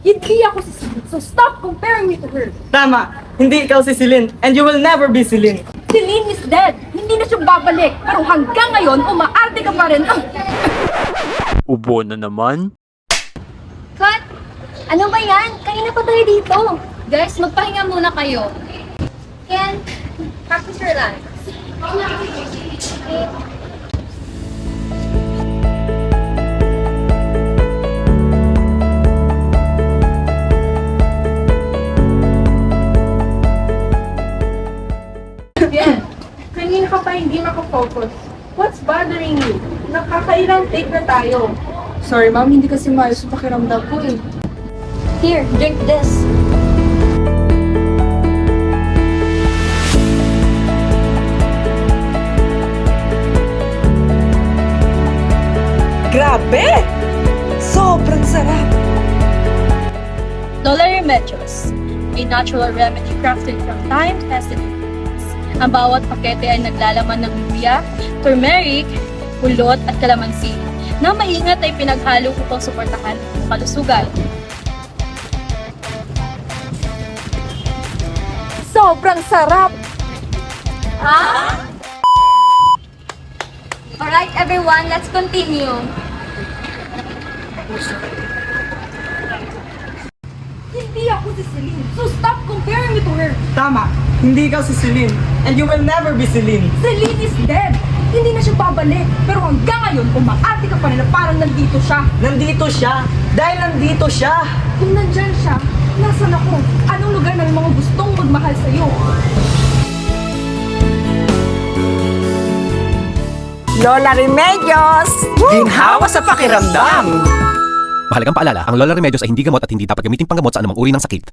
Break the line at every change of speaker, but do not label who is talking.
Hindi ako si Celine, so stop comparing me to her.
Tama, hindi ikaw si Celine, and you will never be Celine.
Celine is dead. Hindi na siya babalik. Pero hanggang ngayon, umaarte ka pa rin.
Ubo na naman.
Cut! Ano ba yan? Kanina pa tayo dito. Guys, magpahinga muna kayo. Ken, practice your lines.
Yan. Kanina ka pa hindi makafocus. What's bothering you? Nakakailang take na tayo. Sorry ma'am, hindi kasi maayos yung pakiramdam ko eh.
Here, drink this.
Grabe! Sobrang sarap!
Lola Remedios, a natural remedy crafted from time-tested ingredients. Ang bawat pakete ay naglalaman ng luya, turmeric, pulot at kalamansi na maingat ay pinaghalo upang suportahan ang kalusugan.
Sobrang sarap!
Alright everyone, let's continue.
Hindi ako si Celine, so stop comparing me to her.
Tama, hindi ikaw si Celine, and you will never be Celine.
Celine is dead. Hindi na siya babalik. Pero hanggang ngayon, umaarte ka pa rin na parang nandito siya.
Nandito siya, dahil nandito siya.
Kung nandyan siya, nasan ako? Anong lugar ng mga gustong magmahal sa'yo?
Lola Remedios!
Ginhawa sa pakiramdam! Mahalagang paalala, ang Lola Remedios ay hindi gamot at hindi dapat gamitin panggamot sa anumang uri ng sakit.